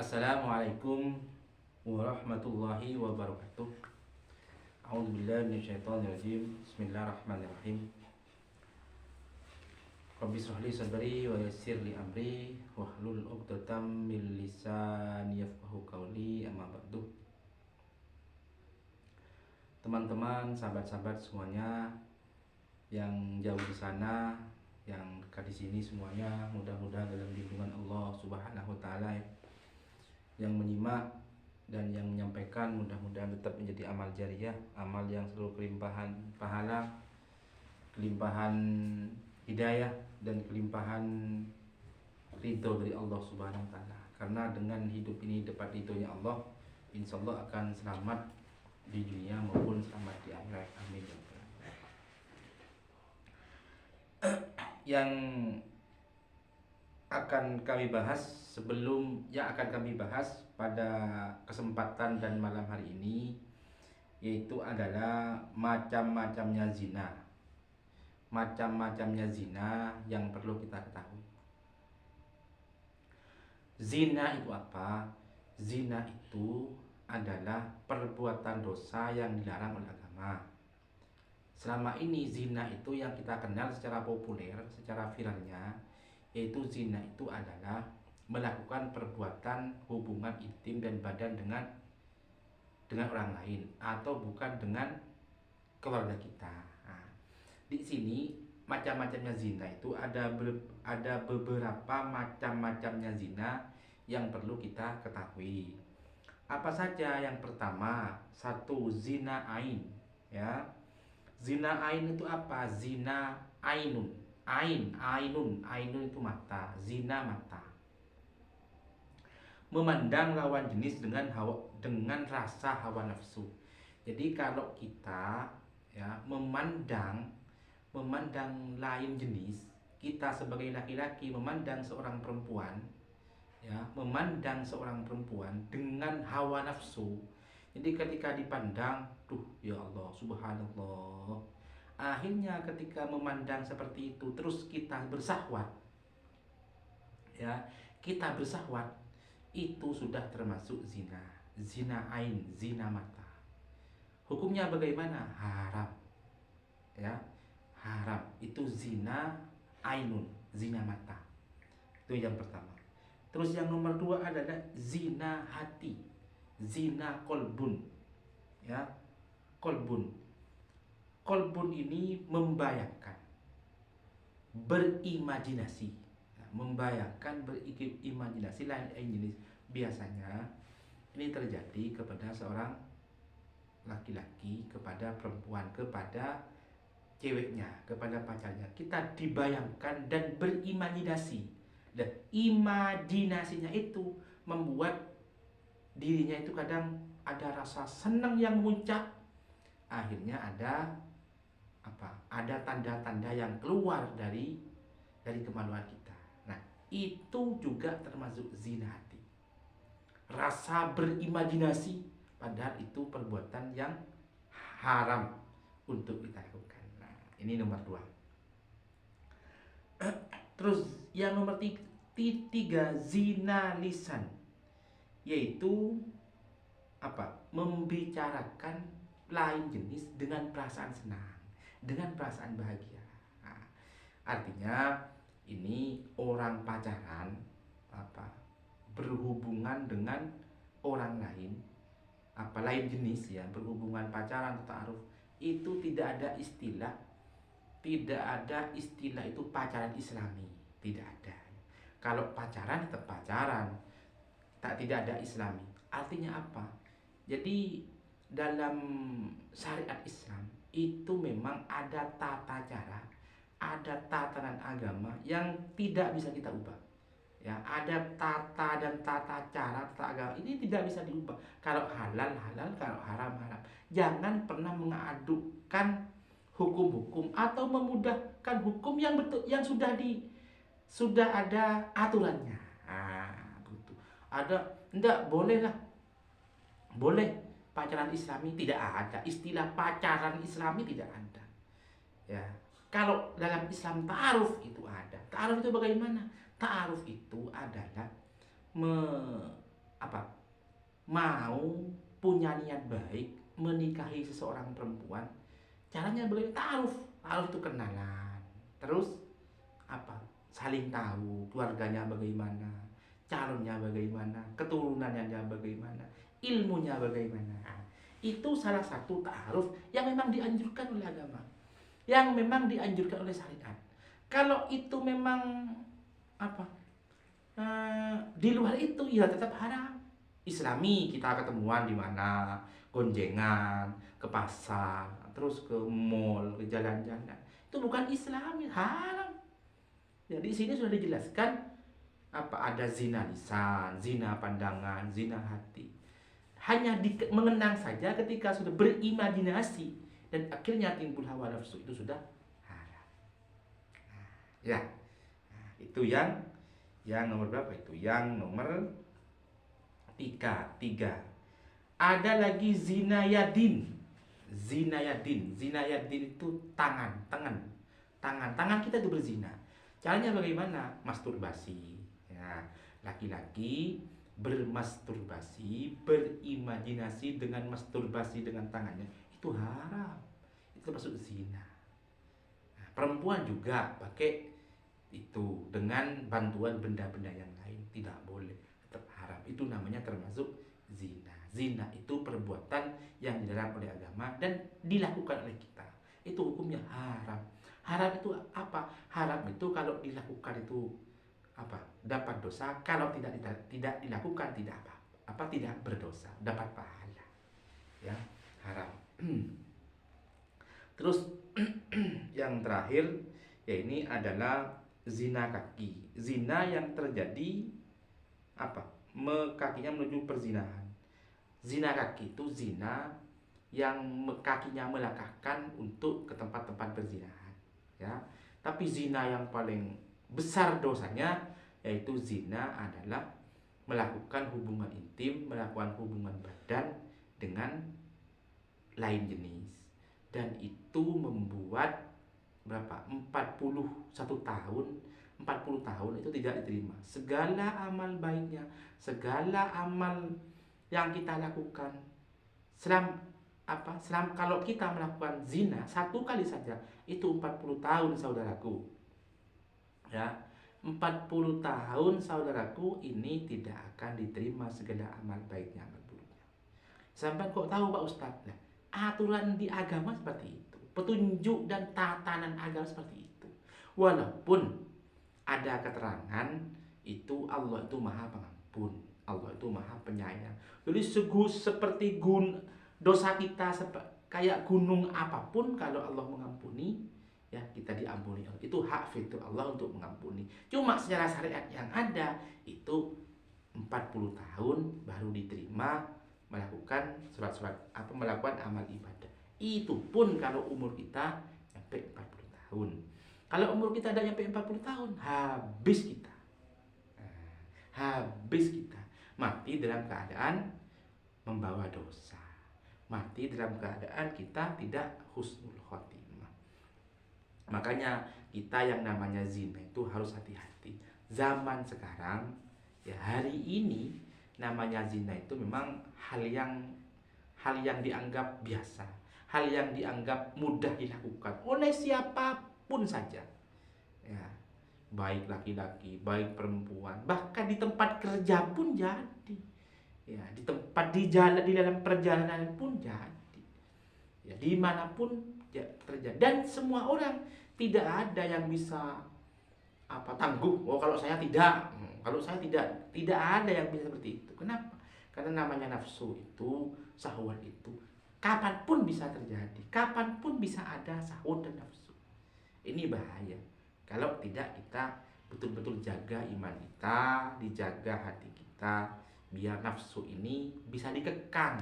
Assalamualaikum warahmatullahi wabarakatuh. A'udzubillahi minasyaitonirrajim. Bismillahirrahmanirrahim. Rabbi shrah li sadri wa yassir li amri wahlul 'uqdatam min lisani yafqahu qawli. Amma ba'du. Teman-teman, sahabat-sahabat semuanya yang jauh di sana, yang dekat di sini semuanya, mudah-mudahan dalam lindungan Allah Subhanahu wa taala ya. Yang menyimak dan yang menyampaikan mudah-mudahan tetap menjadi amal jariah, amal yang selalu kelimpahan pahala, kelimpahan hidayah dan kelimpahan ridho dari Allah Subhanahu wa taala. Karena dengan hidup ini dapat ridhonya Allah, insya Allah akan selamat di dunia maupun selamat di akhirat. Amin. Yang akan kami bahas pada kesempatan dan malam hari ini yaitu adalah macam-macamnya zina. Macam-macamnya zina yang perlu kita ketahui. Zina itu apa? Zina itu adalah perbuatan dosa yang dilarang oleh agama. Selama ini zina itu yang kita kenal secara populer, secara viralnya, yaitu zina itu adalah melakukan perbuatan hubungan intim dan badan dengan orang lain atau bukan dengan keluarga kita. Nah, di sini macam-macamnya zina itu ada beberapa macam-macamnya zina yang perlu kita ketahui. Apa saja? Yang pertama, satu, zina ain, ya. Zina ain itu apa? Zina ainun. Ainun itu mata. Zina mata. Memandang lawan jenis dengan rasa hawa nafsu. Jadi kalau kita ya memandang lain jenis, kita sebagai laki-laki memandang seorang perempuan, ya, memandang seorang perempuan dengan hawa nafsu. Jadi ketika dipandang, ya Allah, subhanallah. Akhirnya ketika memandang seperti itu terus kita bersahwat, ya, kita bersahwat, itu sudah termasuk zina. Zina ain, zina mata. Hukumnya bagaimana? Haram. Ya, haram. Itu zina ainun, zina mata. Itu yang pertama. Terus yang nomor dua adalah zina hati, zina kolbun, ya, kolbun. Kolbun ini membayangkan, berimajinasi, membayangkan, berimajinasi lain jenis. Biasanya ini terjadi kepada seorang laki-laki, kepada perempuan, kepada ceweknya, kepada pacarnya. Kita dibayangkan dan berimajinasi, dan imajinasinya itu membuat dirinya itu kadang ada rasa senang yang muncak. Akhirnya ada tanda-tanda yang keluar dari kemaluan kita. Nah, itu juga termasuk zina hati. Rasa berimajinasi padahal itu perbuatan yang haram untuk kita lakukan. Nah, ini nomor dua. Terus yang nomor tiga, zina lisan, yaitu membicarakan lain jenis dengan perasaan senang, dengan perasaan bahagia. Nah, artinya ini orang pacaran berhubungan dengan orang lain, lain jenis, ya, berhubungan pacaran atau ta'aruf, itu tidak ada istilah itu pacaran islami, tidak ada. Kalau pacaran tetap pacaran, tidak ada islami. Artinya apa? Jadi dalam syariat Islam itu memang ada tata cara, ada tatanan agama yang tidak bisa kita ubah. Ya, ada tata cara, tata agama ini tidak bisa diubah. Kalau halal halal, kalau haram haram. Jangan pernah mengadukan hukum-hukum atau memudahkan hukum yang betul, yang sudah ada aturannya. Gitu. Enggak boleh lah. Boleh pacaran islami, tidak ada. Istilah pacaran islami tidak ada. Ya. Kalau dalam Islam ta'aruf itu ada. Ta'aruf itu bagaimana? Ta'aruf itu adalah apa mau punya niat baik menikahi seseorang perempuan, caranya bagaimana? Taruh itu kenalan, terus apa saling tahu keluarganya bagaimana, calonnya bagaimana, keturunannya bagaimana, ilmunya bagaimana. Itu salah satu ta'aruf yang memang dianjurkan oleh agama, yang memang dianjurkan oleh syariat. Kalau itu memang apa di luar itu ya tetap haram. Islami kita ketemuan di mana, gonjengan, ke pasar, terus ke mall, ke jalan-jalan. Itu bukan Islami, haram. Jadi di sini sudah dijelaskan ada zina lisan, zina pandangan, zina hati. Hanya mengenang saja ketika sudah berimajinasi dan akhirnya timbul hawa nafsu, itu sudah haram. Ya, itu yang nomor berapa itu? Yang nomor tiga. Ada lagi zina yadin. Zina yadin itu tangan kita itu berzina. Caranya bagaimana? Masturbasi. Ya, laki-laki bermasturbasi, berimajinasi dengan masturbasi dengan tangannya, itu haram. Itu termasuk zina. Nah, perempuan juga pakai itu dengan bantuan benda-benda yang lain, tidak boleh, tetap haram. Itu namanya termasuk zina. Zina itu perbuatan yang dilarang oleh agama dan dilakukan oleh kita, itu hukumnya haram. Haram itu apa? Haram itu kalau dilakukan itu dapat dosa, kalau tidak dilakukan tidak tidak berdosa, dapat pahala. Ya, haram. Terus yang terakhir ya ini adalah zina kaki. Zina yang terjadi kakinya menuju perzinahan. Zina kaki itu zina yang kakinya melangkahkan untuk ke tempat-tempat perzinahan, ya. Tapi zina yang paling besar dosanya yaitu zina adalah melakukan hubungan intim, melakukan hubungan badan dengan lain jenis, dan itu membuat 41 tahun 40 tahun itu tidak diterima segala amal baiknya, segala amal yang kita lakukan. Kalau kita melakukan zina satu kali saja itu 40 tahun saudaraku. Ya, 40 tahun saudaraku, ini tidak akan diterima segala amal baiknya, amal buruknya. Sampai kok tahu Pak Ustadz? Nah, aturan di agama seperti itu, petunjuk dan tatanan agama seperti itu. Walaupun ada keterangan itu Allah itu maha pengampun, Allah itu maha penyayang. Jadi seperti dosa kita kayak gunung apapun, kalau Allah mengampuni, ya kita diampuni. Itu hak fitur Allah untuk mengampuni. Cuma secara syariat yang ada itu 40 tahun baru diterima melakukan melakukan amal ibadah. Itu pun kalau umur kita sampai 40 tahun. Kalau umur kita tidak sampai 40 tahun, habis kita. Mati dalam keadaan membawa dosa. Mati dalam keadaan kita tidak husnul khotimah. Makanya kita yang namanya zina itu harus hati-hati. Zaman sekarang, ya hari ini, namanya zina itu memang hal yang dianggap biasa, hal yang dianggap mudah dilakukan oleh siapapun saja. Ya, baik laki-laki, baik perempuan, bahkan di tempat kerja pun jadi. Ya, di dalam perjalanan pun jadi. Ya, dimanapun ya terjadi. Dan semua orang, tidak ada yang bisa tangguh. Kalau saya tidak, tidak ada yang bisa seperti itu. Kenapa? Karena namanya nafsu itu, syahwat itu, kapanpun bisa terjadi, kapanpun bisa ada syahwat dan nafsu. Ini bahaya. Kalau tidak kita betul-betul jaga iman kita, dijaga hati kita, biar nafsu ini bisa dikekang,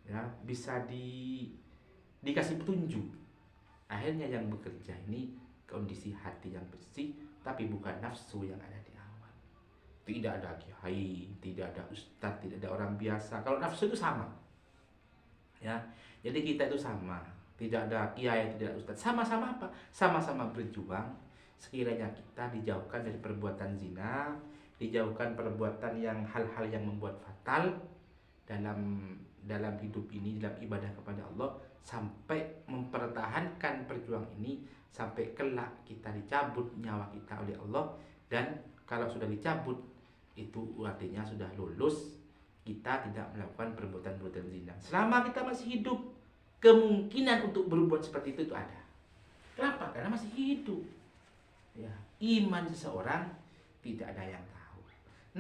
ya, bisa dikasih petunjuk. Akhirnya yang bekerja ini kondisi hati yang bersih, tapi bukan nafsu yang ada di awal. Tidak ada kiai, tidak ada ustadz, tidak ada orang biasa. Kalau nafsu itu sama, ya. Jadi kita itu sama, tidak ada kiai, tidak ada ustadz. Sama-sama apa? Sama-sama berjuang. Sekiranya kita dijauhkan dari perbuatan zina, dijauhkan perbuatan yang hal-hal yang membuat fatal dalam dalam hidup ini, dalam ibadah kepada Allah, sampai mempertahankan perjuangan ini sampai kelak kita dicabut nyawa kita oleh Allah. Dan kalau sudah dicabut, itu artinya sudah lulus, kita tidak melakukan perbuatan-perbuatan zina. Selama kita masih hidup, kemungkinan untuk berbuat seperti itu ada. Kenapa? Karena masih hidup. Ya, iman seseorang tidak ada yang tahu.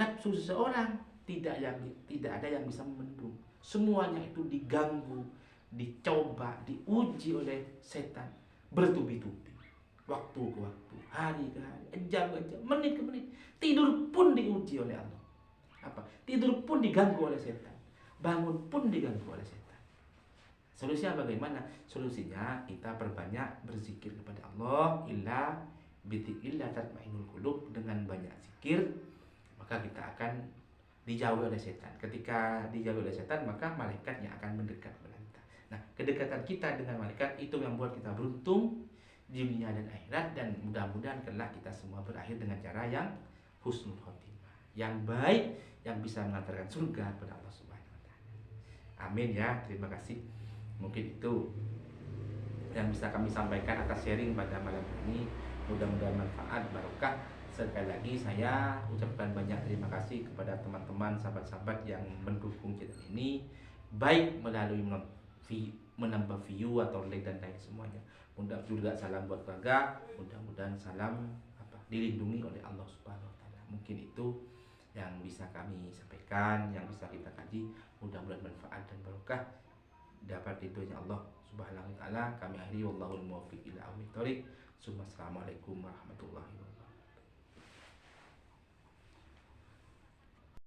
Nafsu seseorang tidak ada yang bisa membendung. Semuanya itu diganggu, dicoba, diuji oleh setan bertubi-tubi. Waktu ke waktu, hari ke hari, jam ke jam, menit ke menit. Tidur pun diuji oleh Allah. Apa? Tidur pun diganggu oleh setan. Bangun pun diganggu oleh setan. Solusinya bagaimana? Solusinya kita perbanyak berzikir kepada Allah. Illa bidzikrillah tatma'innul qulub. Dengan banyak zikir, maka kita akan dijauhi oleh setan. Ketika dijauhi oleh setan, maka malaikat yang akan mendekat kepada kita. Nah, kedekatan kita dengan malaikat itu yang membuat kita beruntung di dunia dan akhirat, dan mudah-mudahan kelak kita semua berakhir dengan cara yang husnul khotimah, yang baik, yang bisa mengantarkan surga kepada Allah Subhanahu wa taala. Amin ya. Terima kasih. Mungkin itu yang bisa kami sampaikan atas sharing pada malam ini. Mudah-mudahan manfaat, barokah. Sekali lagi saya ucapkan banyak terima kasih kepada teman-teman, sahabat-sahabat yang mendukung channel ini, baik melalui menambah view atau like dan lain semuanya. Mudah juga salam buat keluarga. Mudah-mudahan salam dilindungi oleh Allah Subhanahu wa taala. Mungkin itu yang bisa kami sampaikan, yang bisa kita kaji. Mudah-mudahan manfaat dan barokah, dapat ridhonya Allah Subhanahu wa taala. Kami akhiri, wallahul muwaffiq ila aqwamit thoriq. Assalamualaikum warahmatullahi